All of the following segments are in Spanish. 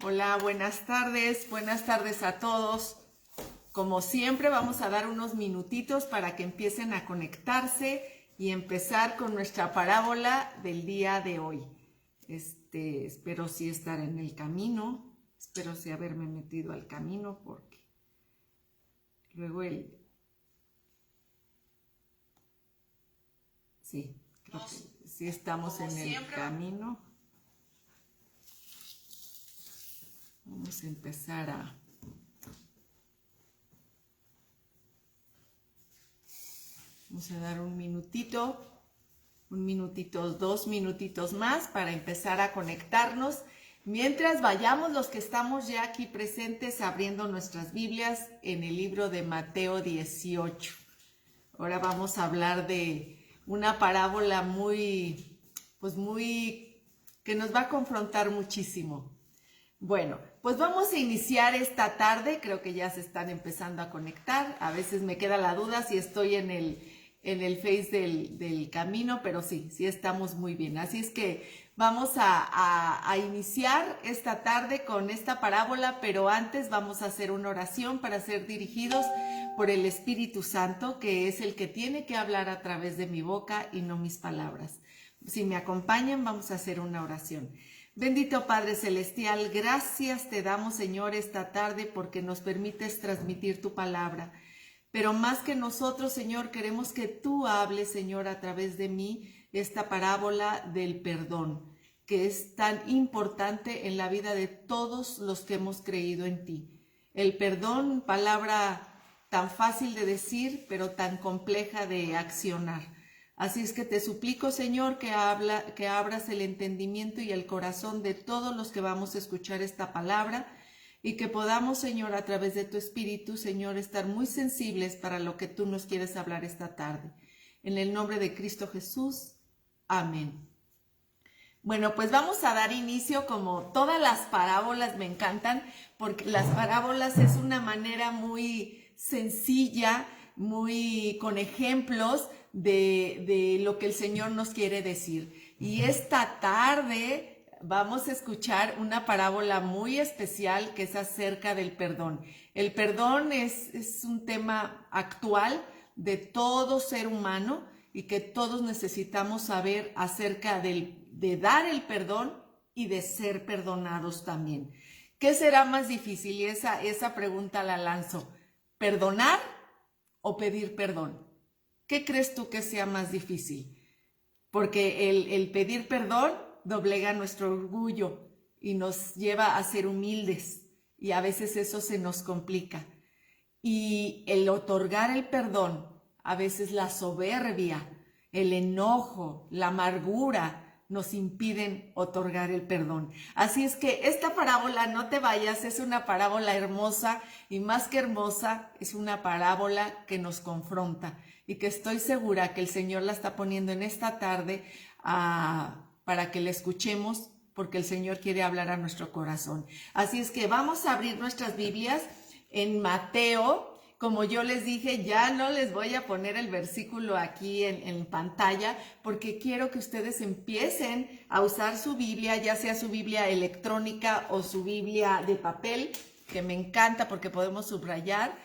Hola, buenas tardes a todos. Como siempre, vamos a dar unos minutitos para que empiecen a conectarse y empezar con nuestra parábola del día de hoy. Espero sí estar en el camino, espero sí haberme metido al camino porque luego sí, creo que sí estamos en el camino. Vamos a empezar Vamos a dar un minutito, 2 minutitos más para empezar a conectarnos. Mientras vayamos los que estamos ya aquí presentes abriendo nuestras Biblias en el libro de Mateo 18. Ahora vamos a hablar de una parábola que nos va a confrontar muchísimo. Bueno, pues vamos a iniciar esta tarde. Creo que ya se están empezando a conectar. A veces me queda la duda si estoy en el Face del camino, pero sí estamos muy bien. Así es que vamos a iniciar esta tarde con esta parábola, pero antes vamos a hacer una oración para ser dirigidos por el Espíritu Santo, que es el que tiene que hablar a través de mi boca y no mis palabras. Si me acompañan, vamos a hacer una oración. Bendito Padre Celestial, gracias te damos, Señor, esta tarde porque nos permites transmitir tu palabra. Pero más que nosotros, Señor, queremos que tú hables, Señor, a través de mí, esta parábola del perdón, que es tan importante en la vida de todos los que hemos creído en ti. El perdón, palabra tan fácil de decir, pero tan compleja de accionar. Así es que te suplico, Señor, que abras el entendimiento y el corazón de todos los que vamos a escuchar esta palabra y que podamos, Señor, a través de tu Espíritu, Señor, estar muy sensibles para lo que tú nos quieres hablar esta tarde. En el nombre de Cristo Jesús. Amén. Bueno, pues vamos a dar inicio. Como todas las parábolas me encantan, porque las parábolas es una manera muy sencilla, muy con ejemplos de lo que el Señor nos quiere decir. Y esta tarde vamos a escuchar una parábola muy especial que es acerca del perdón. El perdón es un tema actual de todo ser humano y que todos necesitamos saber acerca de dar el perdón y de ser perdonados también. ¿Qué será más difícil? Y esa pregunta la lanzo. ¿Perdonar o pedir perdón? ¿Qué crees tú que sea más difícil? Porque el pedir perdón doblega nuestro orgullo y nos lleva a ser humildes, y a veces eso se nos complica. Y el otorgar el perdón, a veces la soberbia, el enojo, la amargura nos impiden otorgar el perdón. Así es que esta parábola, no te vayas, es una parábola hermosa, y más que hermosa, es una parábola que nos confronta y que estoy segura que el Señor la está poniendo en esta tarde para que la escuchemos, porque el Señor quiere hablar a nuestro corazón. Así es que vamos a abrir nuestras Biblias en Mateo. Como yo les dije, ya no les voy a poner el versículo aquí en pantalla, porque quiero que ustedes empiecen a usar su Biblia, ya sea su Biblia electrónica o su Biblia de papel, que me encanta porque podemos subrayar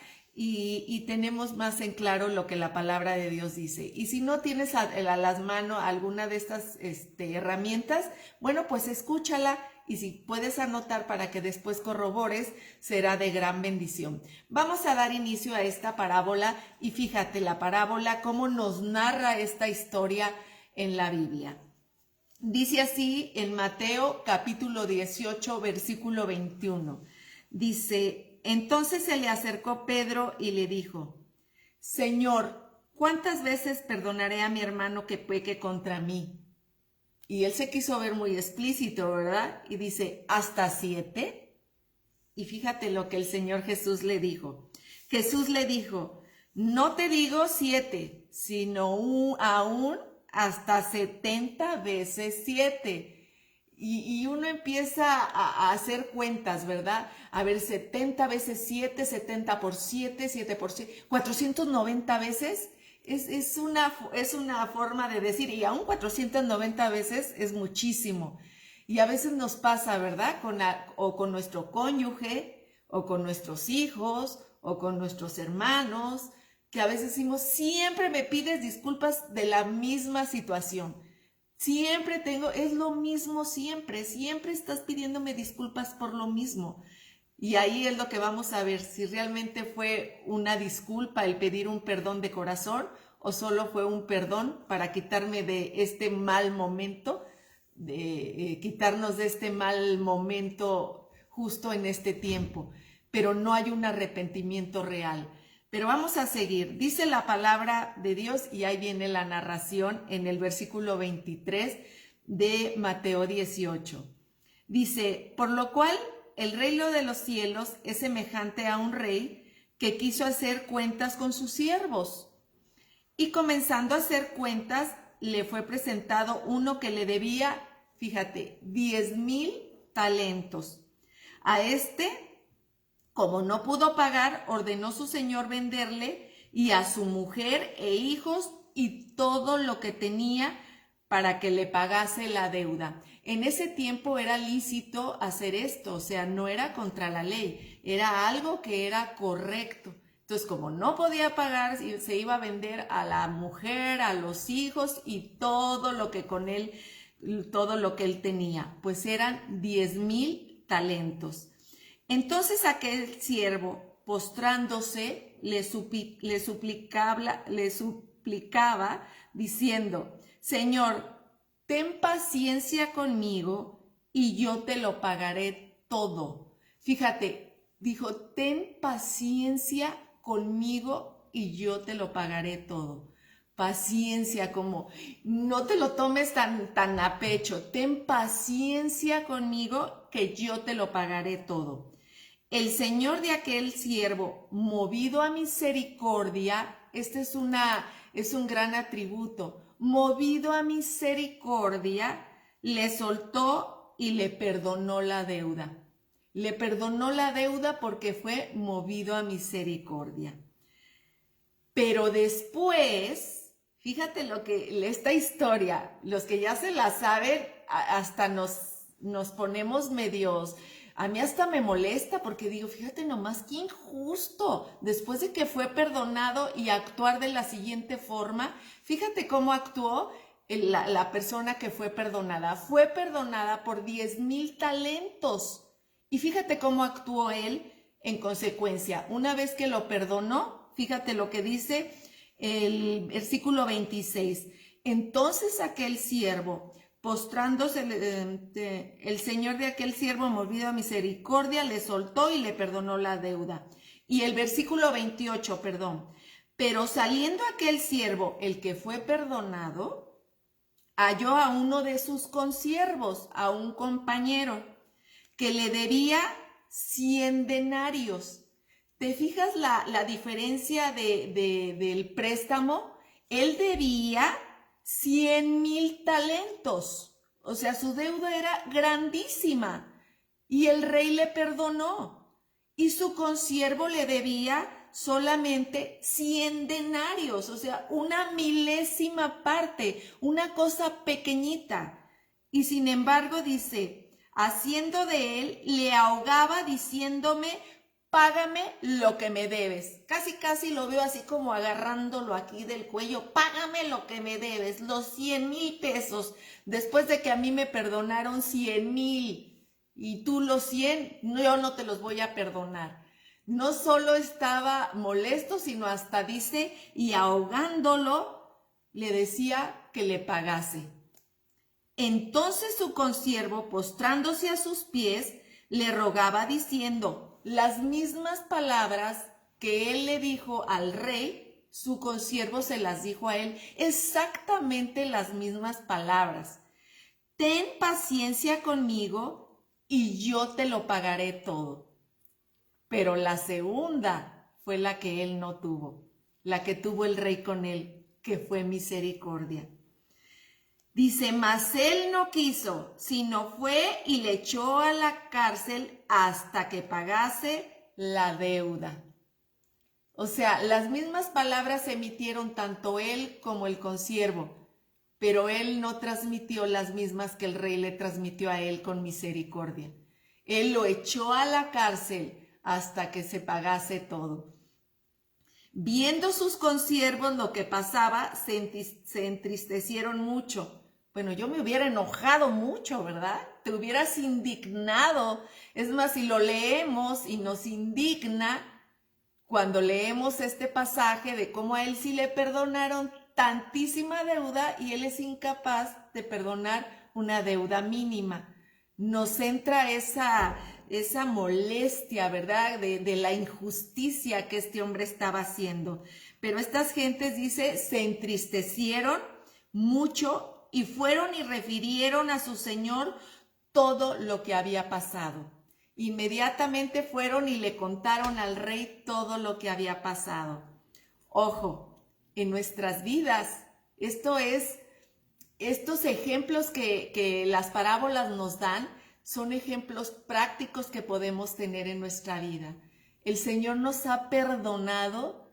y tenemos más en claro lo que la palabra de Dios dice. Y si no tienes a las manos alguna de estas herramientas, bueno, pues escúchala. Y si puedes anotar para que después corrobores, será de gran bendición. Vamos a dar inicio a esta parábola y fíjate la parábola, cómo nos narra esta historia en la Biblia. Dice así en Mateo capítulo 18, versículo 21. Dice, entonces se le acercó Pedro y le dijo, Señor, ¿cuántas veces perdonaré a mi hermano que peque contra mí? Y él se quiso ver muy explícito, ¿verdad? Y dice, ¿hasta 7? Y fíjate lo que el Señor Jesús le dijo. Jesús le dijo, no te digo 7, sino aún hasta 70 veces 7. Y uno empieza a hacer cuentas, ¿verdad? A ver, 70 veces 7, 70 por 7, 7 por 7, 490 veces. Es una forma de decir, y aún 490 veces es muchísimo. Y a veces nos pasa, ¿verdad? O con nuestro cónyuge, o con nuestros hijos, o con nuestros hermanos, que a veces decimos, siempre me pides disculpas de la misma situación. Siempre es lo mismo siempre estás pidiéndome disculpas por lo mismo. Y ahí es lo que vamos a ver, si realmente fue una disculpa el pedir un perdón de corazón o solo fue un perdón para quitarme de este mal momento, quitarnos de este mal momento justo en este tiempo. Pero no hay un arrepentimiento real. Pero vamos a seguir. Dice la palabra de Dios y ahí viene la narración en el versículo 23 de Mateo 18. Dice, por lo cual el reino de los cielos es semejante a un rey que quiso hacer cuentas con sus siervos. Y comenzando a hacer cuentas, le fue presentado uno que le debía, fíjate, 10,000 talentos. A este, como no pudo pagar, ordenó su señor venderle y a su mujer e hijos y todo lo que tenía para que le pagase la deuda. En ese tiempo era lícito hacer esto, o sea, no era contra la ley, era algo que era correcto. Entonces, como no podía pagar, se iba a vender a la mujer, a los hijos y todo lo que con él, todo lo que él tenía. Pues eran 10,000 talentos. Entonces aquel siervo, postrándose, le suplicaba, diciendo, Señor, ten paciencia conmigo y yo te lo pagaré todo. Fíjate, dijo, ten paciencia conmigo y yo te lo pagaré todo. Paciencia, como no te lo tomes tan a pecho, ten paciencia conmigo que yo te lo pagaré todo. El señor de aquel siervo, movido a misericordia, este es un gran atributo, movido a misericordia, le soltó y le perdonó la deuda. Le perdonó la deuda porque fue movido a misericordia. Pero después, fíjate esta historia, los que ya se la saben, hasta nos ponemos medios. A mí hasta me molesta porque digo, fíjate nomás, qué injusto. Después de que fue perdonado y actuar de la siguiente forma, fíjate cómo actuó la persona que fue perdonada. Fue perdonada por 10,000 talentos. Y fíjate cómo actuó él en consecuencia. Una vez que lo perdonó, fíjate lo que dice el versículo 26. Entonces aquel siervo, postrándose, el señor de aquel siervo, movido a misericordia, le soltó y le perdonó la deuda. Y el versículo 28, pero saliendo aquel siervo, el que fue perdonado, halló a uno de sus consiervos, a un compañero, que le debía 100 denarios. ¿Te fijas la diferencia del préstamo? Él debía 100,000 talentos. O sea, su deuda era grandísima. Y el rey le perdonó. Y su consiervo le debía solamente 100 denarios. O sea, una milésima parte, una cosa pequeñita. Y sin embargo dice, haciendo de él, le ahogaba diciéndome, págame lo que me debes. Casi lo veo así como agarrándolo aquí del cuello. Págame lo que me debes, los 100,000 pesos. Después de que a mí me perdonaron 100,000 y tú los 100, yo no te los voy a perdonar. No solo estaba molesto, sino hasta dice, y ahogándolo, le decía que le pagase. Entonces su consiervo, postrándose a sus pies, le rogaba diciendo, las mismas palabras que él le dijo al rey, su consiervo se las dijo a él, exactamente las mismas palabras. Ten paciencia conmigo y yo te lo pagaré todo. Pero la segunda fue la que él no tuvo, la que tuvo el rey con él, que fue misericordia. Dice, mas él no quiso, sino fue y le echó a la cárcel hasta que pagase la deuda. O sea, las mismas palabras emitieron tanto él como el consiervo. pero él no transmitió las mismas que el rey le transmitió a él con misericordia. Él lo echó a la cárcel hasta que se pagase todo. Viendo sus consiervos lo que pasaba, se entristecieron mucho. Bueno, yo me hubiera enojado mucho, ¿verdad? Te hubieras indignado. Es más, si lo leemos y nos indigna, cuando leemos este pasaje de cómo a él sí le perdonaron tantísima deuda y él es incapaz de perdonar una deuda mínima. Nos entra esa molestia, ¿verdad? De la injusticia que este hombre estaba haciendo. Pero estas gentes, dice, se entristecieron mucho y fueron y refirieron a su señor todo lo que había pasado. Inmediatamente fueron y le contaron al rey todo lo que había pasado. Ojo, en nuestras vidas, estos ejemplos que las parábolas nos dan son ejemplos prácticos que podemos tener en nuestra vida. El Señor nos ha perdonado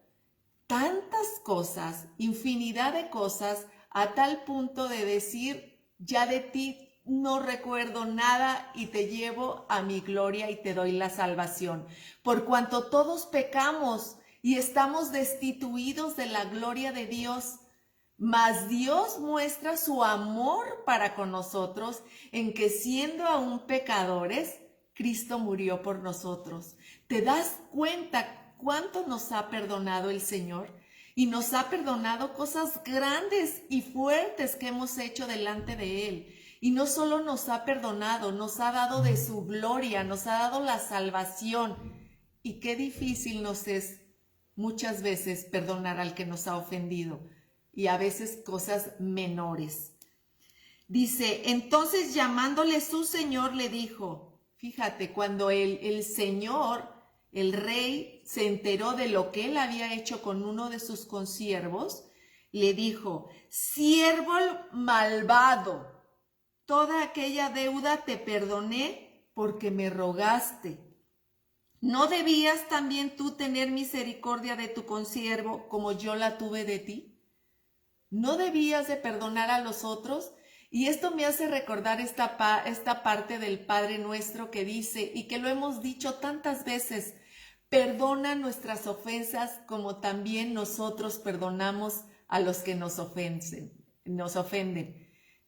tantas cosas, infinidad de cosas, a tal punto de decir, ya de ti no recuerdo nada y te llevo a mi gloria y te doy la salvación. Por cuanto todos pecamos y estamos destituidos de la gloria de Dios, mas Dios muestra su amor para con nosotros en que siendo aún pecadores, Cristo murió por nosotros. ¿Te das cuenta cuánto nos ha perdonado el Señor? Y nos ha perdonado cosas grandes y fuertes que hemos hecho delante de Él. Y no solo nos ha perdonado, nos ha dado de su gloria, nos ha dado la salvación. Y qué difícil nos es muchas veces perdonar al que nos ha ofendido. Y a veces cosas menores. Dice, entonces llamándole su señor le dijo, fíjate, cuando el señor, el rey, se enteró de lo que él había hecho con uno de sus consiervos, le dijo, siervo malvado, toda aquella deuda te perdoné porque me rogaste. ¿No debías también tú tener misericordia de tu consiervo como yo la tuve de ti? ¿No debías de perdonar a los otros? Y esto me hace recordar esta parte del Padre Nuestro que dice, y que lo hemos dicho tantas veces, perdona nuestras ofensas como también nosotros perdonamos a los que nos ofenden.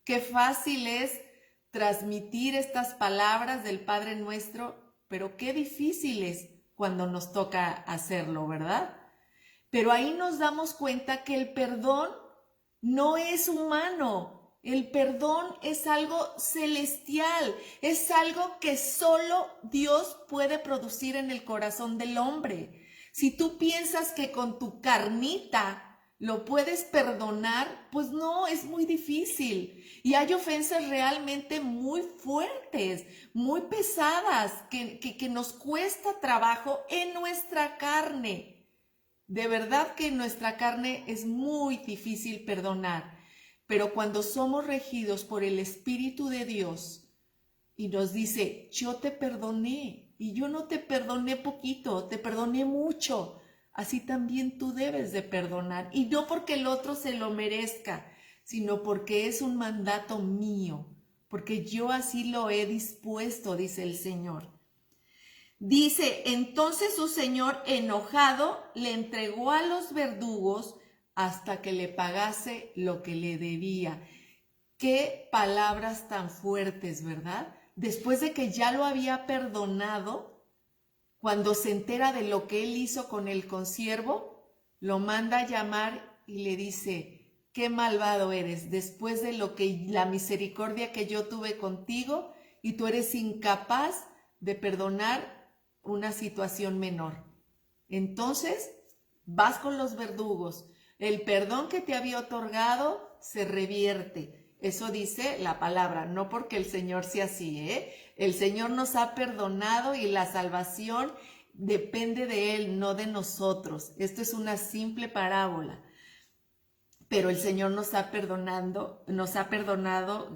Qué fácil es transmitir estas palabras del Padre Nuestro, pero qué difícil es cuando nos toca hacerlo, ¿verdad? Pero ahí nos damos cuenta que el perdón no es humano, el perdón es algo celestial, es algo que solo Dios puede producir en el corazón del hombre. Si tú piensas que con tu carnita lo puedes perdonar, pues no, es muy difícil. Y hay ofensas realmente muy fuertes, muy pesadas, que nos cuesta trabajo en nuestra carne. De verdad que en nuestra carne es muy difícil perdonar, pero cuando somos regidos por el Espíritu de Dios y nos dice, yo te perdoné y yo no te perdoné poquito, te perdoné mucho, así también tú debes de perdonar. Y no porque el otro se lo merezca, sino porque es un mandato mío, porque yo así lo he dispuesto, dice el Señor. Dice, entonces su señor enojado le entregó a los verdugos hasta que le pagase lo que le debía. Qué palabras tan fuertes, ¿verdad? Después de que ya lo había perdonado, cuando se entera de lo que él hizo con el consiervo, lo manda a llamar y le dice, qué malvado eres, después de la misericordia que yo tuve contigo, y tú eres incapaz de perdonar una situación menor. Entonces, vas con los verdugos. El perdón que te había otorgado se revierte. Eso dice la palabra, no porque el Señor sea así, ¿eh? El Señor nos ha perdonado y la salvación depende de Él, no de nosotros. Esto es una simple parábola. Pero el Señor nos ha perdonado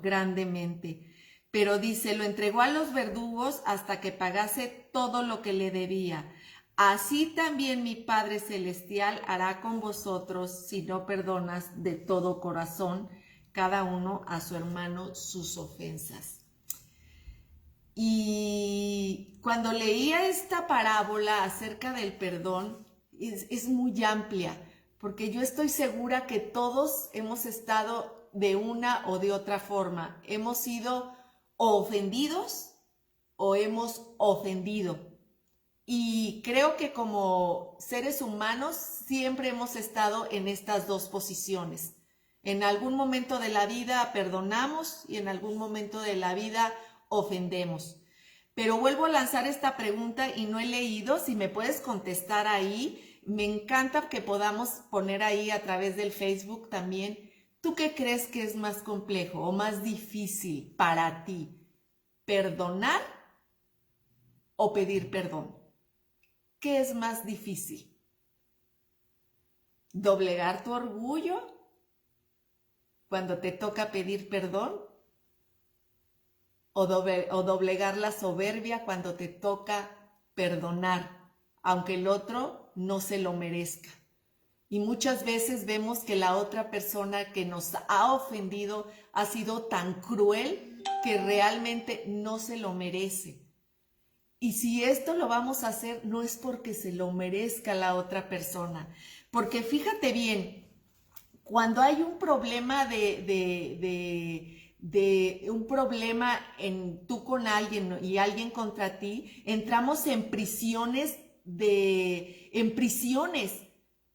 grandemente. Pero dice, lo entregó a los verdugos hasta que pagase todo lo que le debía. Así también mi Padre Celestial hará con vosotros si no perdonas de todo corazón cada uno a su hermano sus ofensas. Y cuando leía esta parábola acerca del perdón, es muy amplia, porque yo estoy segura que todos hemos estado de una o de otra forma. Hemos sido o ofendidos o hemos ofendido. Y creo que como seres humanos siempre hemos estado en estas dos posiciones. En algún momento de la vida perdonamos y en algún momento de la vida ofendemos. Pero vuelvo a lanzar esta pregunta y no he leído, si me puedes contestar ahí. Me encanta que podamos poner ahí a través del Facebook también. ¿Tú qué crees que es más complejo o más difícil para ti? ¿Perdonar o pedir perdón? ¿Qué es más difícil? ¿Doblegar tu orgullo cuando te toca pedir perdón? ¿O doblegar la soberbia cuando te toca perdonar, aunque el otro no se lo merezca? Y muchas veces vemos que la otra persona que nos ha ofendido ha sido tan cruel que realmente no se lo merece. Y si esto lo vamos a hacer, no es porque se lo merezca la otra persona. Porque fíjate bien, cuando hay un problema un problema en tú con alguien y alguien contra ti, entramos en prisiones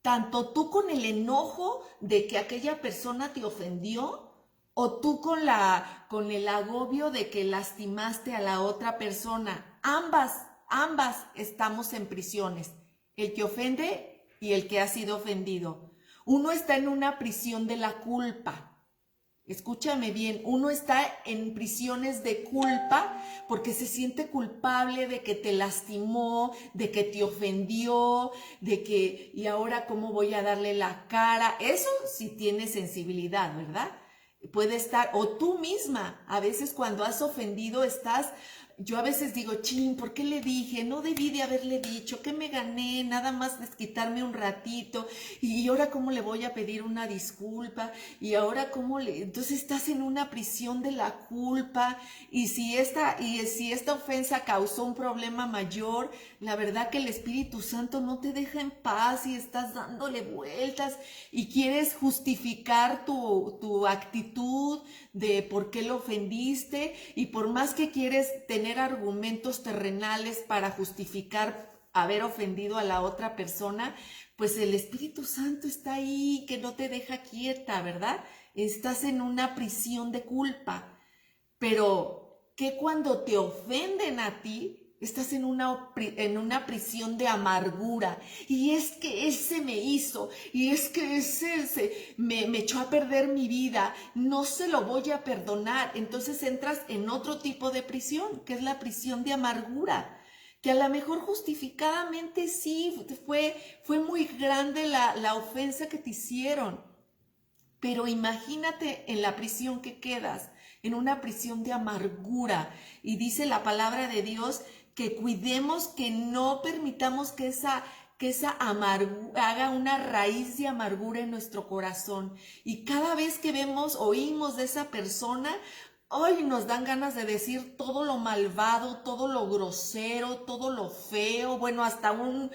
tanto tú con el enojo de que aquella persona te ofendió, o tú con el agobio de que lastimaste a la otra persona. Ambas estamos en prisiones, el que ofende y el que ha sido ofendido. Uno está en una prisión de la culpa. Escúchame bien, uno está en prisiones de culpa porque se siente culpable de que te lastimó, de que te ofendió, y ahora cómo voy a darle la cara. Eso sí tiene sensibilidad, ¿verdad? Puede estar, o tú misma, a veces cuando has ofendido yo a veces digo, chin, ¿por qué le dije? No debí de haberle dicho, ¿qué me gané? Nada más desquitarme un ratito, y ahora cómo le voy a pedir una disculpa, y ahora entonces estás en una prisión de la culpa, y si esta ofensa causó un problema mayor, la verdad que el Espíritu Santo no te deja en paz y estás dándole vueltas y quieres justificar tu actitud de por qué lo ofendiste, y por más que quieres tener argumentos terrenales para justificar haber ofendido a la otra persona, pues el Espíritu Santo está ahí que no te deja quieta, ¿verdad? Estás en una prisión de culpa. Pero que cuando te ofenden a ti, estás en una prisión de amargura, y es que ese me hizo, y es que ese me echó a perder mi vida, no se lo voy a perdonar. Entonces entras en otro tipo de prisión, que es la prisión de amargura, que a lo mejor justificadamente sí, fue muy grande la ofensa que te hicieron, pero imagínate en la prisión que quedas, en una prisión de amargura. Y dice la palabra de Dios que cuidemos, que no permitamos que esa amargura haga una raíz de amargura en nuestro corazón. Y cada vez que oímos de esa persona, hoy nos dan ganas de decir todo lo malvado, todo lo grosero, todo lo feo. Bueno, hasta un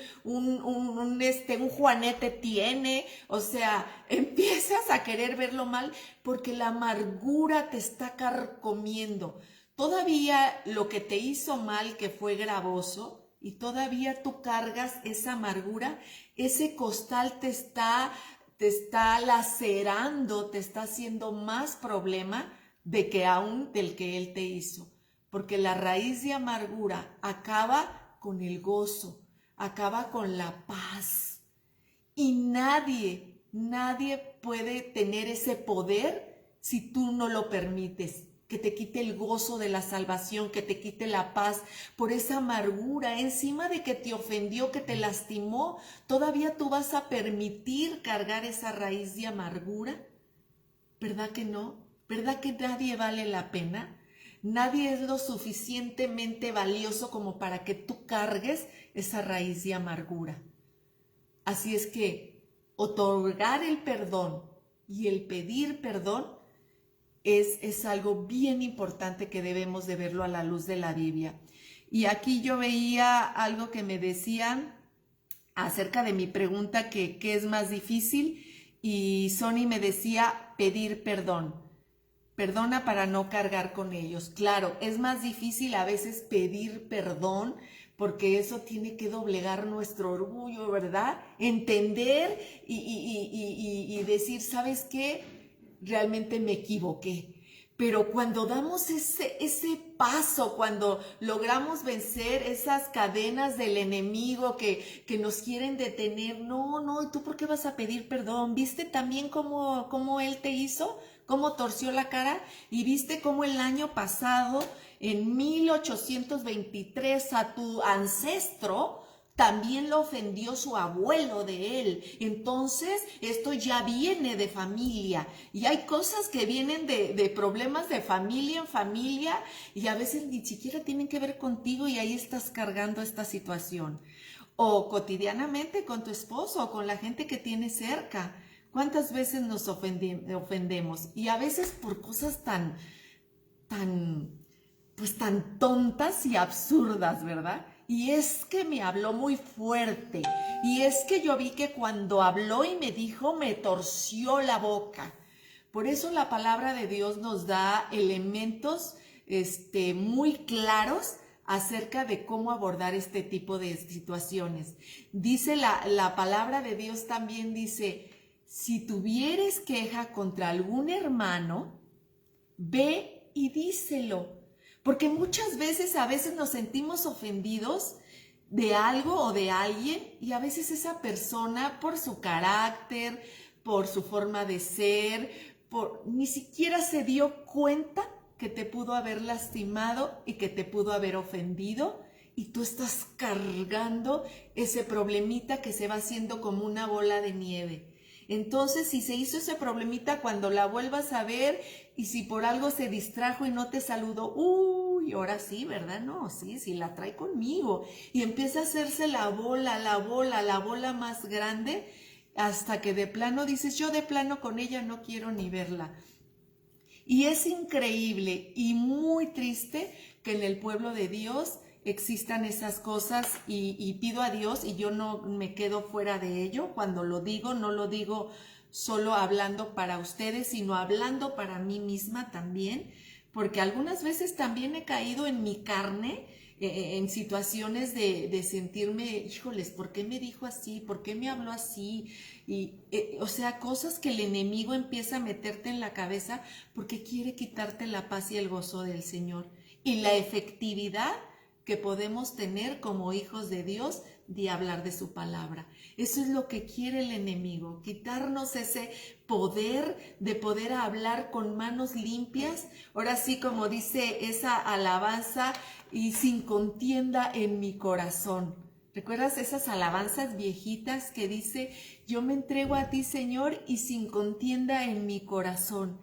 Juanete tiene. O sea, empiezas a querer verlo mal porque la amargura te está carcomiendo. Todavía lo que te hizo mal, que fue gravoso, y todavía tú cargas esa amargura, ese costal te está lacerando, te está haciendo más problema de que aún del que Él te hizo. Porque la raíz de amargura acaba con el gozo, acaba con la paz. Y nadie puede tener ese poder si tú no lo permites, que te quite el gozo de la salvación, que te quite la paz por esa amargura. Encima de que te ofendió, que te lastimó, todavía tú vas a permitir cargar esa raíz de amargura. ¿Verdad que no? ¿Verdad que nadie vale la pena? Nadie es lo suficientemente valioso como para que tú cargues esa raíz de amargura. Así es que otorgar el perdón y el pedir perdón es algo bien importante que debemos de verlo a la luz de la Biblia. Y aquí yo veía algo que me decían acerca de mi pregunta que qué es más difícil, y Sony me decía pedir perdón. Perdona para no cargar con ellos. Claro, es más difícil a veces pedir perdón porque eso tiene que doblegar nuestro orgullo, ¿verdad? Entender y decir, ¿sabes qué? Realmente me equivoqué. Pero cuando damos ese paso, cuando logramos vencer esas cadenas del enemigo que nos quieren detener, no, ¿tú por qué vas a pedir perdón? ¿Viste también cómo él te hizo? ¿Cómo torció la cara? ¿Y viste cómo el año pasado, en 1823, a tu ancestro también lo ofendió su abuelo de él? Entonces, esto ya viene de familia. Y hay cosas que vienen de problemas de familia en familia y a veces ni siquiera tienen que ver contigo y ahí estás cargando esta situación. O cotidianamente con tu esposo o con la gente que tienes cerca. ¿Cuántas veces nos ofendemos? Y a veces por cosas tan tontas y absurdas, ¿verdad? Y es que me habló muy fuerte. Y es que yo vi que cuando habló y me dijo, me torció la boca. Por eso la palabra de Dios nos da elementos muy claros acerca de cómo abordar este tipo de situaciones. Dice la palabra de Dios también, dice, si tuvieres queja contra algún hermano, ve y díselo. Porque muchas veces, a veces nos sentimos ofendidos de algo o de alguien y a veces esa persona por su carácter, por su forma de ser, ni siquiera se dio cuenta que te pudo haber lastimado y que te pudo haber ofendido y tú estás cargando ese problemita que se va haciendo como una bola de nieve. Entonces, si se hizo ese problemita, cuando la vuelvas a ver y si por algo se distrajo y no te saludó, uy, ahora sí, ¿verdad? No, sí, la trae conmigo. Y empieza a hacerse la bola más grande, hasta que de plano dices, yo de plano con ella no quiero ni verla. Y es increíble y muy triste que en el pueblo de Dios existan esas cosas y pido a Dios y yo no me quedo fuera de ello. Cuando lo digo, no lo digo solo hablando para ustedes, sino hablando para mí misma también, porque algunas veces también he caído en mi carne en situaciones de sentirme, híjoles, ¿por qué me dijo así? ¿Por qué me habló así? Y, o sea, cosas que el enemigo empieza a meterte en la cabeza porque quiere quitarte la paz y el gozo del Señor. Y la efectividad que podemos tener como hijos de Dios de hablar de su palabra. Eso es lo que quiere el enemigo, quitarnos ese poder de poder hablar con manos limpias. Ahora sí, como dice esa alabanza, y sin contienda en mi corazón. ¿Recuerdas esas alabanzas viejitas que dice, yo me entrego a ti, Señor, y sin contienda en mi corazón?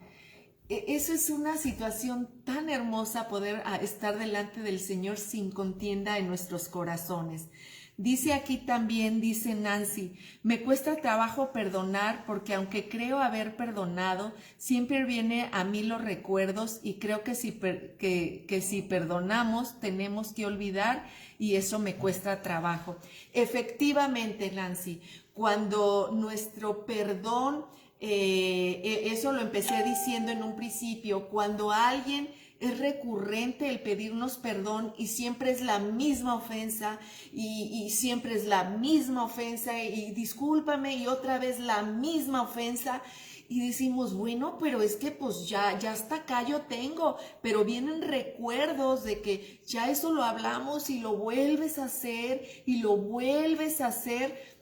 Eso es una situación tan hermosa, poder estar delante del Señor sin contienda en nuestros corazones. Dice aquí también, dice Nancy, me cuesta trabajo perdonar porque aunque creo haber perdonado, siempre viene a mí los recuerdos y creo que si perdonamos tenemos que olvidar y eso me cuesta trabajo. Efectivamente, Nancy, cuando nuestro perdón, eso lo empecé diciendo en un principio, cuando alguien es recurrente el pedirnos perdón y siempre es la misma ofensa y siempre es la misma ofensa y discúlpame y otra vez la misma ofensa y decimos, bueno, pero es que pues ya hasta acá yo tengo, pero vienen recuerdos de que ya eso lo hablamos y lo vuelves a hacer y lo vuelves a hacer.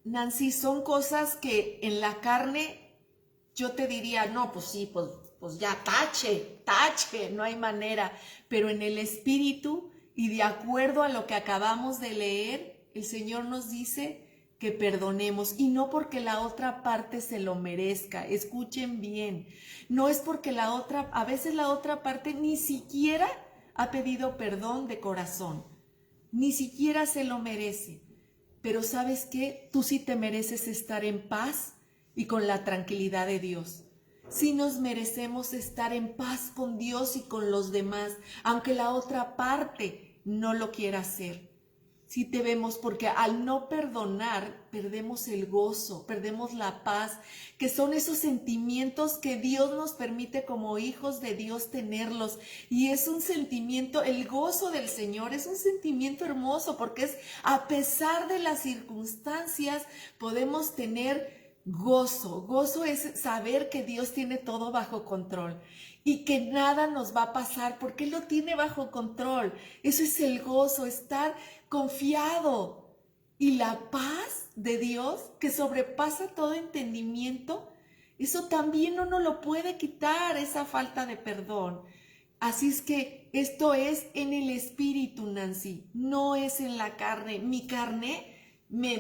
Nancy, son cosas que en la carne yo te diría, no, pues sí, pues ya tache, no hay manera. Pero en el espíritu y de acuerdo a lo que acabamos de leer, el Señor nos dice que perdonemos y no porque la otra parte se lo merezca. Escuchen bien, no es porque a veces la otra parte ni siquiera ha pedido perdón de corazón, ni siquiera se lo merece. Pero ¿sabes qué? Tú sí te mereces estar en paz y con la tranquilidad de Dios. Sí nos merecemos estar en paz con Dios y con los demás, aunque la otra parte no lo quiera hacer. Sí debemos, porque al no perdonar, perdemos el gozo, perdemos la paz, que son esos sentimientos que Dios nos permite como hijos de Dios tenerlos. Y es un sentimiento, el gozo del Señor es un sentimiento hermoso, porque es a pesar de las circunstancias, podemos tener gozo. Gozo es saber que Dios tiene todo bajo control y que nada nos va a pasar porque Él lo tiene bajo control. Eso es el gozo, estar confiado. Y la paz de Dios que sobrepasa todo entendimiento, eso también no nos lo puede quitar, esa falta de perdón. Así es que esto es en el espíritu, Nancy, no es en la carne. Mi carne me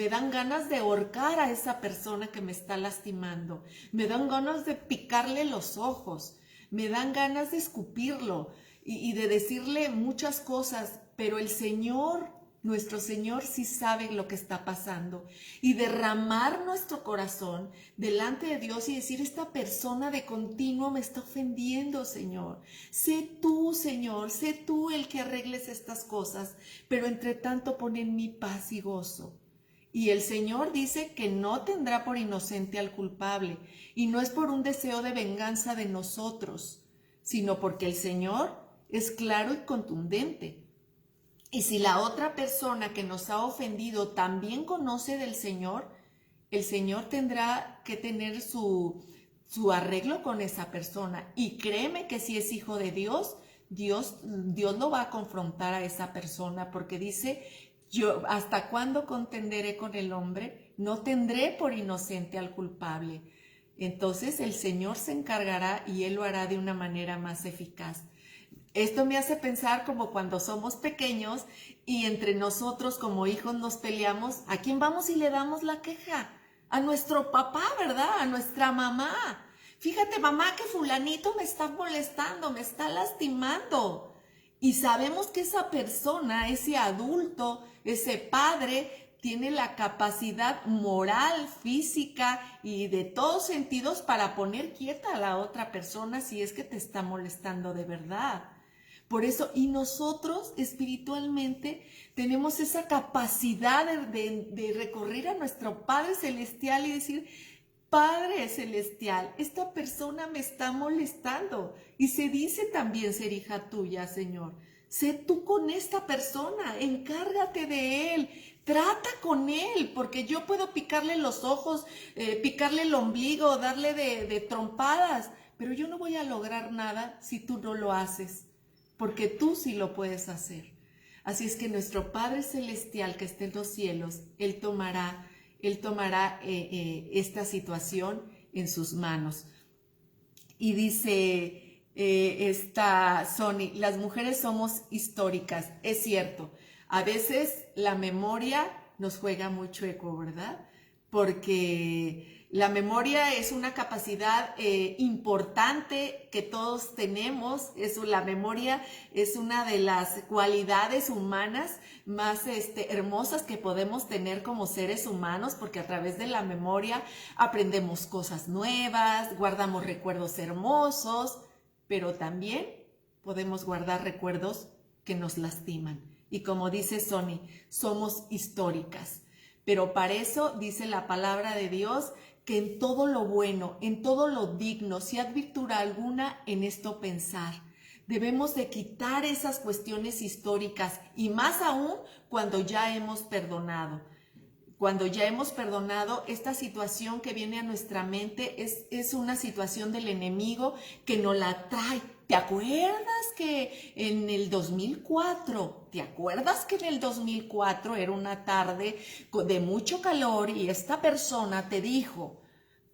dan ganas de ahorcar a esa persona que me está lastimando. Me dan ganas de picarle los ojos. Me dan ganas de escupirlo y de decirle muchas cosas. Pero el Señor, nuestro Señor, sí sabe lo que está pasando. Y derramar nuestro corazón delante de Dios y decir, esta persona de continuo me está ofendiendo, Señor. Sé tú, Señor, sé tú el que arregles estas cosas, pero entre tanto pon en mí paz y gozo. Y el Señor dice que no tendrá por inocente al culpable, y no es por un deseo de venganza de nosotros, sino porque el Señor es claro y contundente. Y si la otra persona que nos ha ofendido también conoce del Señor, el Señor tendrá que tener su arreglo con esa persona. Y créeme que si es hijo de Dios, Dios lo va a confrontar a esa persona, porque dice, yo ¿hasta cuándo contenderé con el hombre? No tendré por inocente al culpable. Entonces el Señor se encargará y Él lo hará de una manera más eficaz. Esto me hace pensar como cuando somos pequeños y entre nosotros como hijos nos peleamos, ¿a quién vamos y le damos la queja? A nuestro papá, ¿verdad? A nuestra mamá. Fíjate, mamá, que fulanito me está molestando, me está lastimando. Y sabemos que esa persona, ese adulto, ese padre, tiene la capacidad moral, física y de todos sentidos para poner quieta a la otra persona si es que te está molestando de verdad. Por eso, y nosotros espiritualmente tenemos esa capacidad de recorrer a nuestro Padre Celestial y decir, Padre Celestial, esta persona me está molestando. Y se dice también ser hija tuya, Señor. Sé tú con esta persona, encárgate de él, trata con él, porque yo puedo picarle los ojos, picarle el ombligo, darle de trompadas, pero yo no voy a lograr nada si tú no lo haces, porque tú sí lo puedes hacer. Así es que nuestro Padre Celestial que está en los cielos, Él tomará esta situación en sus manos. Y dice esta Sony, las mujeres somos históricas. Es cierto, a veces la memoria nos juega mucho eco, ¿verdad? Porque la memoria es una capacidad importante que todos tenemos. La memoria es una de las cualidades humanas más hermosas que podemos tener como seres humanos, porque a través de la memoria aprendemos cosas nuevas, guardamos recuerdos hermosos, pero también podemos guardar recuerdos que nos lastiman. Y como dice Sony, somos históricas. Pero para eso dice la palabra de Dios que en todo lo bueno, en todo lo digno, si hay virtud alguna, en esto pensar. Debemos de quitar esas cuestiones históricas y más aún cuando ya hemos perdonado. Cuando ya hemos perdonado, esta situación que viene a nuestra mente es una situación del enemigo que nos la trae. ¿Te acuerdas que en el 2004, era una tarde de mucho calor y esta persona te dijo,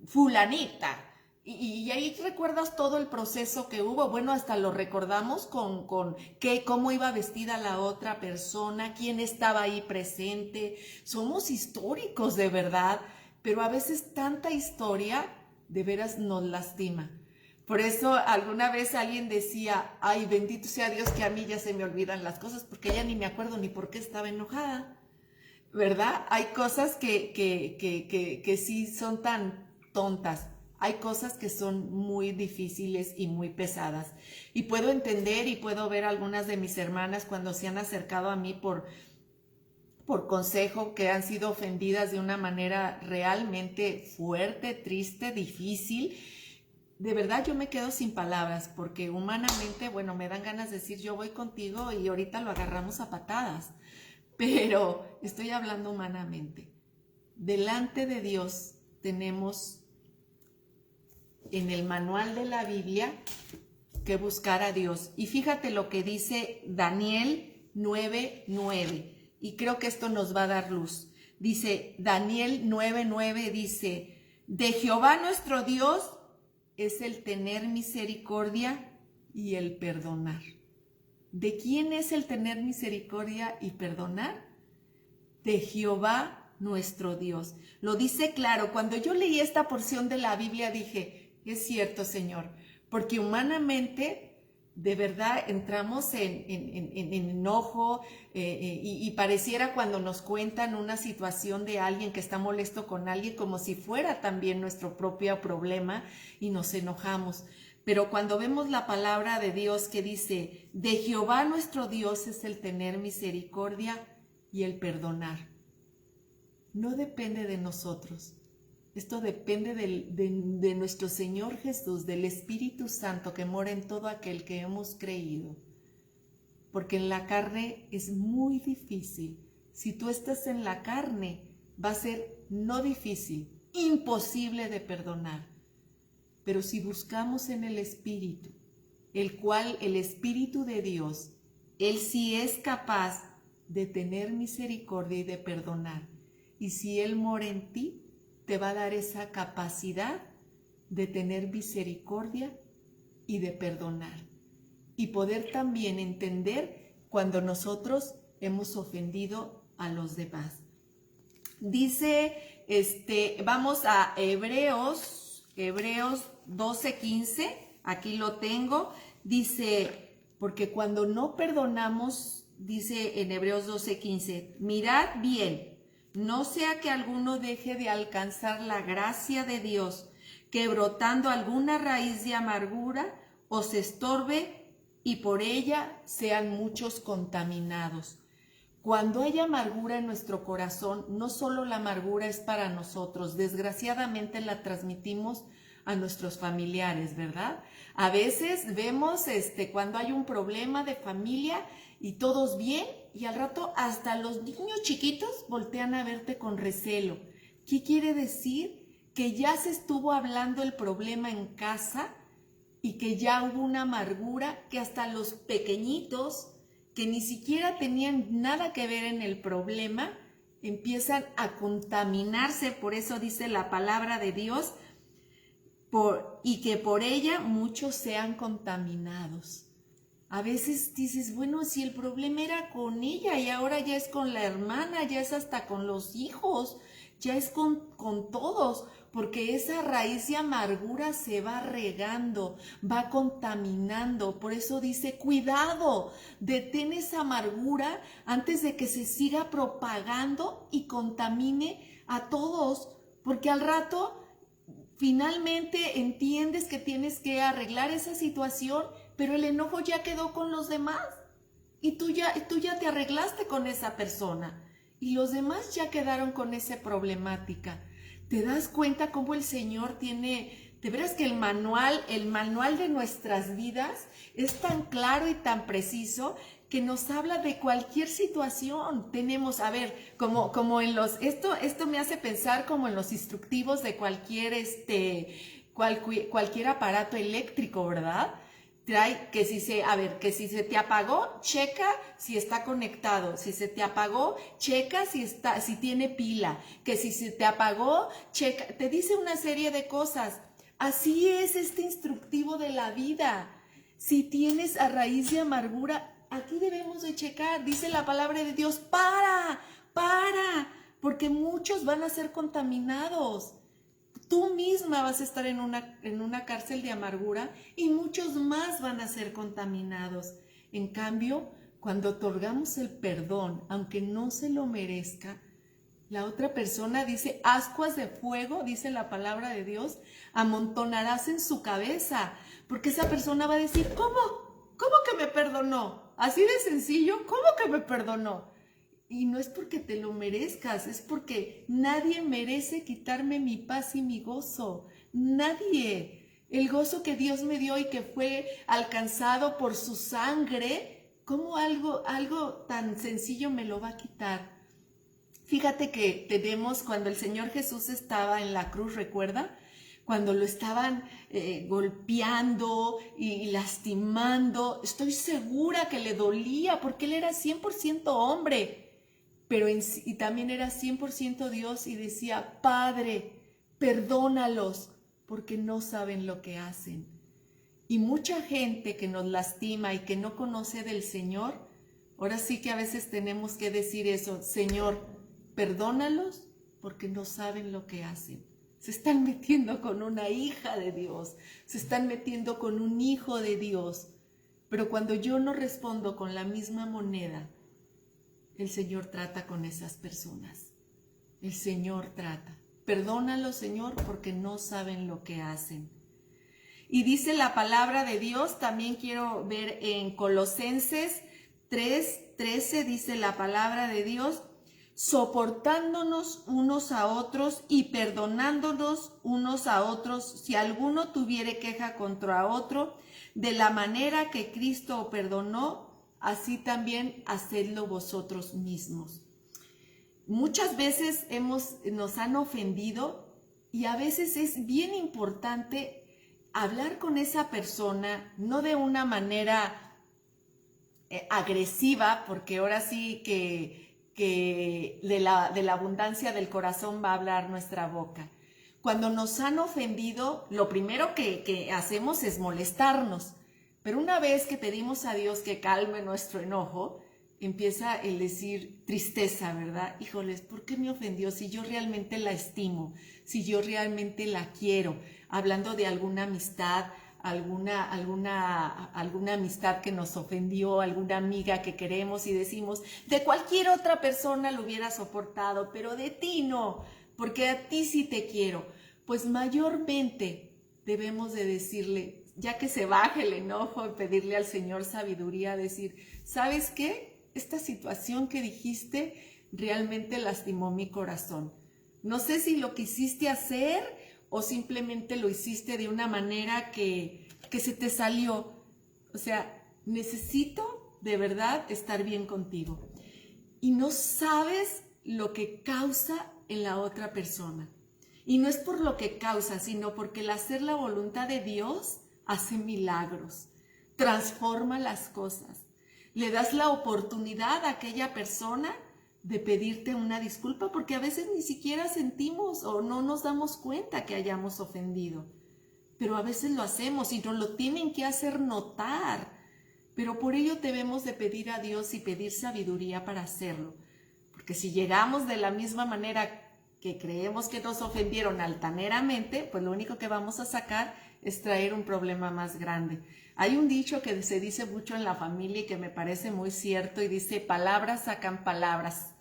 fulanita? Y ahí recuerdas todo el proceso que hubo. Bueno, hasta lo recordamos con cómo iba vestida la otra persona, quién estaba ahí presente. Somos históricos de verdad, pero a veces tanta historia de veras nos lastima. Por eso alguna vez alguien decía, ay, bendito sea Dios que a mí ya se me olvidan las cosas porque ya ni me acuerdo ni por qué estaba enojada, ¿verdad? Hay cosas que sí son tan tontas. hay cosas que son muy difíciles y muy pesadas. Y puedo entender y puedo ver algunas de mis hermanas cuando se han acercado a mí por consejo, que han sido ofendidas de una manera realmente fuerte, triste, difícil. De verdad yo me quedo sin palabras, porque humanamente, bueno, me dan ganas de decir yo voy contigo y ahorita lo agarramos a patadas, pero estoy hablando humanamente. Delante de Dios tenemos en el manual de la Biblia que buscar a Dios. Y fíjate lo que dice Daniel 9:9. Y creo que esto nos va a dar luz. Dice Daniel 9:9, dice, de Jehová nuestro Dios es el tener misericordia y el perdonar. ¿De quién es el tener misericordia y perdonar? De Jehová nuestro Dios. Lo dice claro. Cuando yo leí esta porción de la Biblia dije, es cierto, Señor, porque humanamente de verdad entramos en enojo y pareciera cuando nos cuentan una situación de alguien que está molesto con alguien como si fuera también nuestro propio problema y nos enojamos. Pero cuando vemos la palabra de Dios que dice, de Jehová nuestro Dios es el tener misericordia y el perdonar. No depende de nosotros. Esto depende de nuestro Señor Jesús, del Espíritu Santo que mora en todo aquel que hemos creído. Porque en la carne es muy difícil. Si tú estás en la carne, va a ser no difícil, imposible de perdonar. Pero si buscamos en el Espíritu, el cual el Espíritu de Dios, Él sí es capaz de tener misericordia y de perdonar. Y si Él mora en ti, te va a dar esa capacidad de tener misericordia y de perdonar. Y poder también entender cuando nosotros hemos ofendido a los demás. Dice, vamos a Hebreos 12:15, aquí lo tengo, dice, porque cuando no perdonamos, dice en Hebreos 12:15, mirad bien, no sea que alguno deje de alcanzar la gracia de Dios, que brotando alguna raíz de amargura os estorbe y por ella sean muchos contaminados. Cuando hay amargura en nuestro corazón, no solo la amargura es para nosotros, desgraciadamente la transmitimos a nuestros familiares, ¿verdad? A veces vemos cuando hay un problema de familia y todos bien, y al rato hasta los niños chiquitos voltean a verte con recelo. ¿Qué quiere decir? Que ya se estuvo hablando el problema en casa y que ya hubo una amargura que hasta los pequeñitos que ni siquiera tenían nada que ver en el problema empiezan a contaminarse. Por eso dice la palabra de Dios, y que por ella muchos sean contaminados. A veces dices, bueno, si el problema era con ella y ahora ya es con la hermana, ya es hasta con los hijos, ya es con todos, porque esa raíz de amargura se va regando, va contaminando. Por eso dice, cuidado, detén esa amargura antes de que se siga propagando y contamine a todos, porque al rato finalmente entiendes que tienes que arreglar esa situación, pero el enojo ya quedó con los demás y tú ya te arreglaste con esa persona y los demás ya quedaron con esa problemática. ¿Te das cuenta cómo el Señor tiene, de veras que el manual de nuestras vidas es tan claro y tan preciso que nos habla de cualquier situación? Tenemos, a ver, como en los, esto me hace pensar como en los instructivos de cualquier aparato eléctrico, ¿verdad? Trae que si se te apagó, checa si está conectado. Si se te apagó, checa si tiene pila. Que si se te apagó, checa. Te dice una serie de cosas. Así es este instructivo de la vida. Si tienes a raíz de amargura, aquí debemos de checar. Dice la palabra de Dios, para, porque muchos van a ser contaminados. Tú misma vas a estar en una cárcel de amargura y muchos más van a ser contaminados. En cambio, cuando otorgamos el perdón, aunque no se lo merezca, La otra persona dice, ascuas de fuego, dice la palabra de Dios, amontonarás en su cabeza, porque esa persona va a decir, ¿cómo? ¿Cómo que me perdonó? Así de sencillo, ¿cómo que me perdonó? Y no es porque te lo merezcas, es porque nadie merece quitarme mi paz y mi gozo. Nadie. El gozo que Dios me dio y que fue alcanzado por su sangre, ¿cómo algo tan sencillo me lo va a quitar? Fíjate que tenemos, cuando el Señor Jesús estaba en la cruz, ¿recuerda? Cuando lo estaban golpeando y lastimando, estoy segura que le dolía porque él era 100% hombre. Pero y también era 100% Dios y decía, Padre, perdónalos porque no saben lo que hacen. Y mucha gente que nos lastima y que no conoce del Señor, ahora sí que a veces tenemos que decir eso, Señor, perdónalos porque no saben lo que hacen. Se están metiendo con una hija de Dios, se están metiendo con un hijo de Dios. Pero cuando yo no respondo con la misma moneda, el Señor trata con esas personas. El Señor trata. Perdónalos, Señor, porque no saben lo que hacen. Y dice la palabra de Dios, también quiero ver en Colosenses 3:13, dice la palabra de Dios, soportándonos unos a otros y perdonándonos unos a otros, si alguno tuviere queja contra otro, de la manera que Cristo perdonó, así también hacedlo vosotros mismos. Muchas veces nos han ofendido y a veces es bien importante hablar con esa persona, no de una manera agresiva, porque ahora sí que de la abundancia del corazón va a hablar nuestra boca. Cuando nos han ofendido, lo primero que hacemos es molestarnos. Pero una vez que pedimos a Dios que calme nuestro enojo, empieza el decir tristeza, ¿verdad? Híjoles, ¿por qué me ofendió? Si yo realmente la estimo, si yo realmente la quiero, hablando de alguna amistad, alguna amistad que nos ofendió, alguna amiga que queremos y decimos, de cualquier otra persona lo hubiera soportado, pero de ti no, porque a ti sí te quiero. Pues mayormente debemos de decirle, ya que se baje el enojo, y pedirle al Señor sabiduría, decir, ¿sabes qué? Esta situación que dijiste realmente lastimó mi corazón. No sé si lo quisiste hacer o simplemente lo hiciste de una manera que se te salió. O sea, necesito de verdad estar bien contigo. Y no sabes lo que causa en la otra persona. Y no es por lo que causa, sino porque el hacer la voluntad de Dios hace milagros, transforma las cosas. Le das la oportunidad a aquella persona de pedirte una disculpa, porque a veces ni siquiera sentimos o no nos damos cuenta que hayamos ofendido. Pero a veces lo hacemos y nos lo tienen que hacer notar. Pero por ello debemos de pedir a Dios y pedir sabiduría para hacerlo. Porque si llegamos de la misma manera que creemos que nos ofendieron altaneramente, pues lo único que vamos a sacar es traer un problema más grande. Hay un dicho que se dice mucho en la familia y que me parece muy cierto y dice, palabras sacan palabras.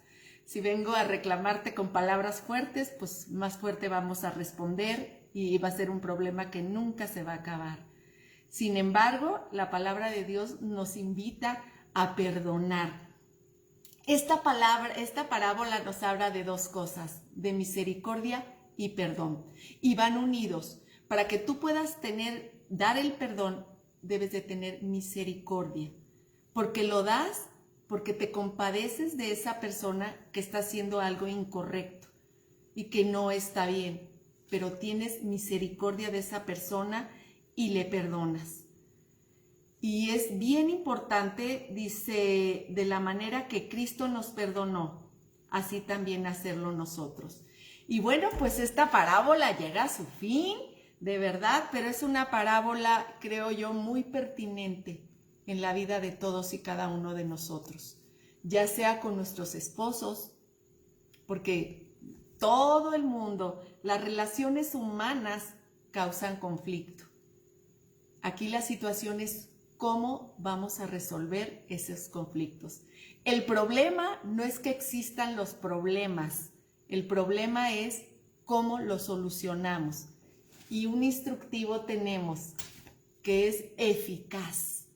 Si vengo a reclamarte con palabras fuertes, pues más fuerte vamos a responder y va a ser un problema que nunca se va a acabar. Sin embargo, la palabra de Dios nos invita a perdonar. Esta parábola nos habla de dos cosas, de misericordia y perdón, y van unidos. Para que tú puedas dar el perdón, debes de tener misericordia, porque lo das, porque te compadeces de esa persona que está haciendo algo incorrecto y que no está bien, pero tienes misericordia de esa persona y le perdonas. Y es bien importante, dice, de la manera que Cristo nos perdonó, así también hacerlo nosotros. Y bueno, pues esta parábola llega a su fin, de verdad, pero es una parábola, creo yo, muy pertinente en la vida de todos y cada uno de nosotros, ya sea con nuestros esposos, porque todo el mundo, las relaciones humanas causan conflicto. Aquí la situación es cómo vamos a resolver esos conflictos. El problema no es que existan los problemas, El problema es cómo lo solucionamos. Y un instructivo tenemos que es eficaz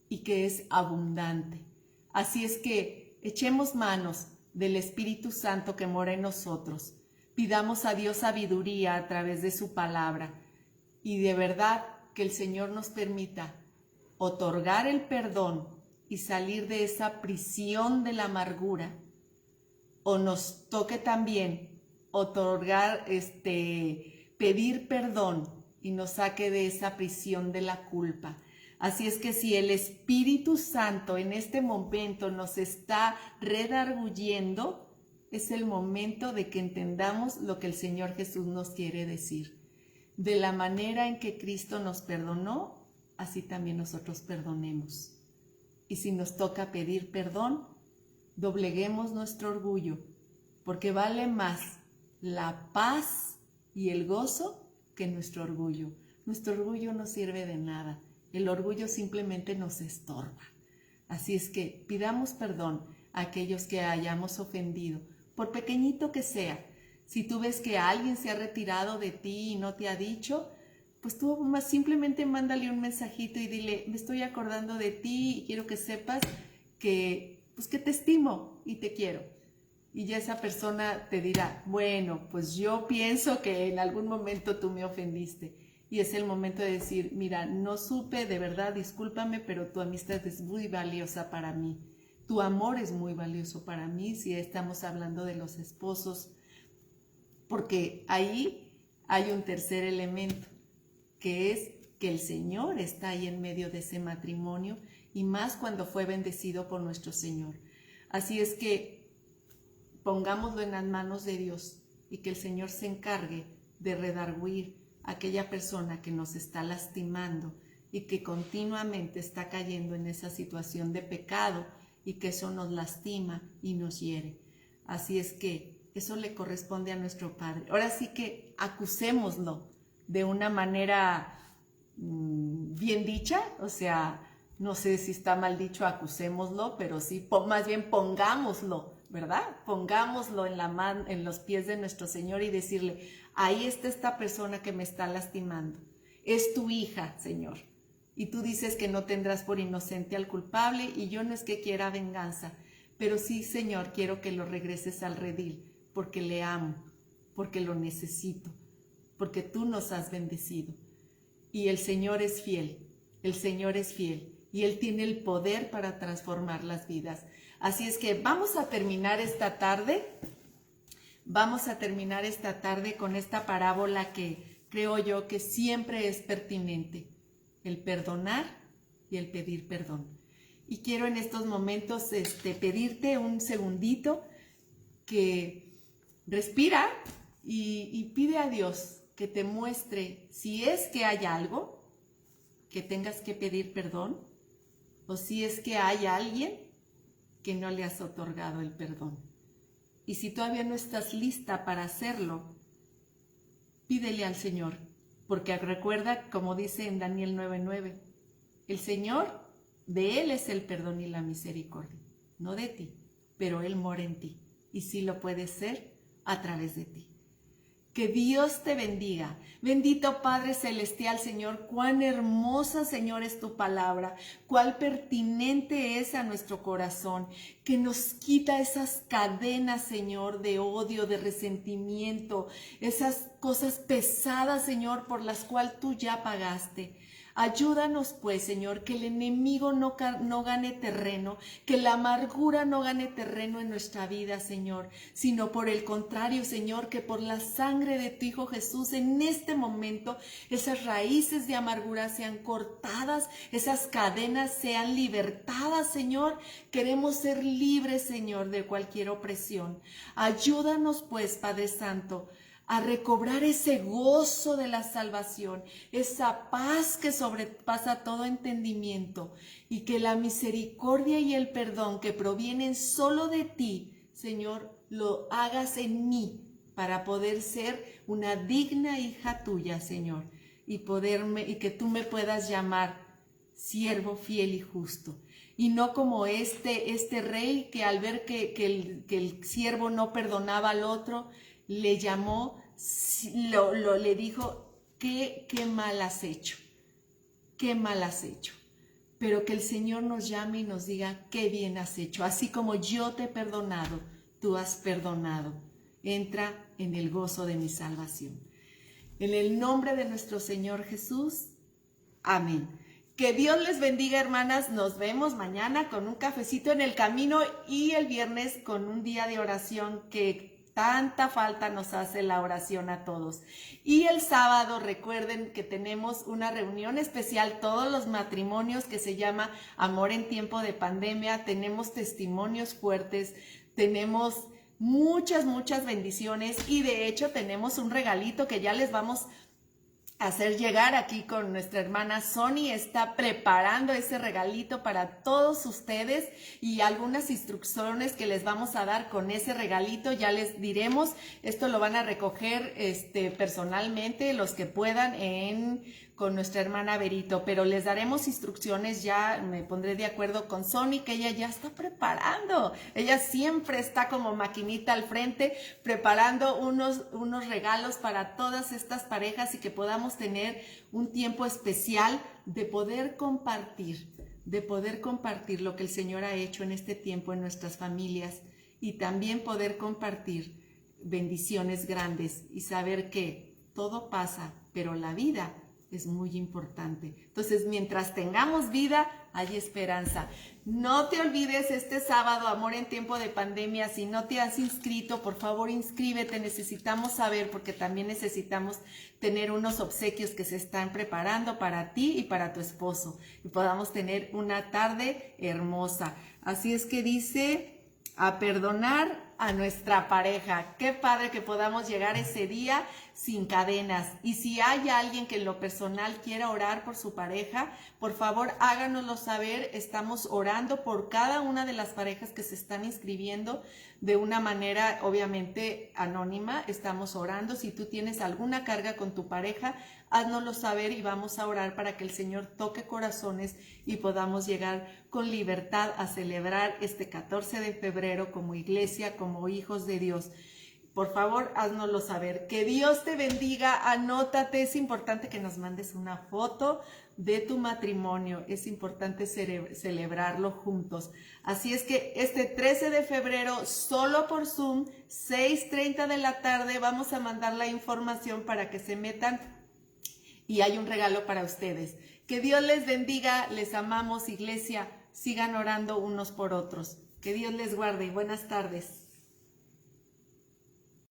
y que es abundante. Así es que echemos manos del Espíritu Santo que mora en nosotros. Pidamos a Dios sabiduría a través de su palabra. Y de verdad que el Señor nos permita otorgar el perdón y salir de esa prisión de la amargura, o nos toque también otorgar, pedir perdón y nos saque de esa prisión de la culpa. Así es que si el Espíritu Santo en este momento nos está redarguyendo, es el momento de que entendamos lo que el Señor Jesús nos quiere decir. De la manera en que Cristo nos perdonó, así también nosotros perdonemos. Y si nos toca pedir perdón, dobleguemos nuestro orgullo, porque vale más la paz y el gozo que nuestro orgullo. Nuestro orgullo no sirve de nada. El orgullo simplemente nos estorba. Así es que pidamos perdón a aquellos que hayamos ofendido, por pequeñito que sea. Si tú ves que alguien se ha retirado de ti y no te ha dicho, pues tú simplemente mándale un mensajito y dile, me estoy acordando de ti y quiero que sepas que te estimo y te quiero. Y ya esa persona te dirá, bueno, pues yo pienso que en algún momento tú me ofendiste. Y es el momento de decir, mira, no supe, de verdad, discúlpame, pero tu amistad es muy valiosa para mí. Tu amor es muy valioso para mí, si estamos hablando de los esposos, porque ahí hay un tercer elemento, que es que el Señor está ahí en medio de ese matrimonio, y más cuando fue bendecido por nuestro Señor. Así es que pongámoslo en las manos de Dios y que el Señor se encargue de redarguir a aquella persona que nos está lastimando y que continuamente está cayendo en esa situación de pecado y que eso nos lastima y nos hiere. Así es que eso le corresponde a nuestro Padre. Ahora sí que acusémoslo de una manera bien dicha, o sea, no sé si está mal dicho acusémoslo, pero sí, más bien pongámoslo, ¿verdad? Pongámoslo en los pies de nuestro Señor y decirle, ahí está esta persona que me está lastimando, es tu hija, Señor, y tú dices que no tendrás por inocente al culpable, y yo no es que quiera venganza, pero sí, Señor, quiero que lo regreses al redil, porque le amo, porque lo necesito, porque tú nos has bendecido. Y el Señor es fiel, el Señor es fiel, y Él tiene el poder para transformar las vidas. Así es que vamos a terminar esta tarde con esta parábola que creo yo que siempre es pertinente, el perdonar y el pedir perdón. Y quiero en estos momentos pedirte un segundito que respira y pide a Dios que te muestre si es que hay algo que tengas que pedir perdón o si es que hay alguien que no le has otorgado el perdón. Y si todavía no estás lista para hacerlo, pídele al Señor, porque recuerda, como dice en Daniel 9:9, el Señor, de Él es el perdón y la misericordia, no de ti, pero Él mora en ti, y sí lo puede ser a través de ti. Que Dios te bendiga. Bendito Padre Celestial, Señor, cuán hermosa, Señor, es tu palabra, cuán pertinente es a nuestro corazón, que nos quita esas cadenas, Señor, de odio, de resentimiento, esas cosas pesadas, Señor, por las cuales tú ya pagaste. Ayúdanos pues, Señor, que el enemigo no gane terreno, que la amargura no gane terreno en nuestra vida, Señor, sino por el contrario, Señor, que por la sangre de tu Hijo Jesús en este momento esas raíces de amargura sean cortadas, esas cadenas sean libertadas, Señor. Queremos ser libres, Señor, de cualquier opresión. Ayúdanos pues, Padre Santo, a recobrar ese gozo de la salvación, esa paz que sobrepasa todo entendimiento, y que la misericordia y el perdón que provienen solo de ti, Señor, lo hagas en mí para poder ser una digna hija tuya, Señor, y que tú me puedas llamar siervo fiel y justo. y no como este rey que al ver que el siervo no perdonaba al otro, le llamó, le dijo, qué mal has hecho, qué mal has hecho. Pero que el Señor nos llame y nos diga, qué bien has hecho. Así como yo te he perdonado, tú has perdonado. Entra en el gozo de mi salvación. En el nombre de nuestro Señor Jesús, amén. Que Dios les bendiga, hermanas. Nos vemos mañana con un cafecito en el camino y el viernes con un día de oración que tanta falta nos hace la oración a todos. Y el sábado recuerden que tenemos una reunión especial, todos los matrimonios, que se llama Amor en Tiempo de Pandemia. Tenemos testimonios fuertes, tenemos muchas bendiciones y de hecho tenemos un regalito que ya les vamos a hacer llegar aquí con nuestra hermana Sony. Está preparando ese regalito para todos ustedes y algunas instrucciones que les vamos a dar con ese regalito, ya les diremos. Esto lo van a recoger personalmente los que puedan con nuestra hermana Berito, pero les daremos instrucciones. Ya me pondré de acuerdo con Sony, que ella ya está preparando. Ella siempre está como maquinita al frente, preparando unos regalos para todas estas parejas y que podamos tener un tiempo especial de poder compartir lo que el Señor ha hecho en este tiempo en nuestras familias y también poder compartir bendiciones grandes y saber que todo pasa, pero la vida es muy importante. Entonces, mientras tengamos vida, hay esperanza. No te olvides este sábado, Amor en Tiempo de Pandemia. Si no te has inscrito, por favor inscríbete. Necesitamos saber, porque también necesitamos tener unos obsequios que se están preparando para ti y para tu esposo, y podamos tener una tarde hermosa. Así es que dice, a perdonar a nuestra pareja. Qué padre que podamos llegar ese día sin cadenas. Y si hay alguien que en lo personal quiera orar por su pareja, por favor háganoslo saber. Estamos orando por cada una de las parejas que se están inscribiendo de una manera obviamente anónima. Estamos orando. Si tú tienes alguna carga con tu pareja, háznoslo saber y vamos a orar para que el Señor toque corazones y podamos llegar con libertad a celebrar este 14 de febrero como iglesia, como hijos de Dios. Por favor, háznoslo saber. Que Dios te bendiga. Anótate. Es importante que nos mandes una foto de tu matrimonio. Es importante celebrarlo juntos. Así es que este 13 de febrero, solo por Zoom, 6:30 de la tarde, vamos a mandar la información para que se metan y hay un regalo para ustedes. Que Dios les bendiga. Les amamos, iglesia. Sigan orando unos por otros. Que Dios les guarde y buenas tardes.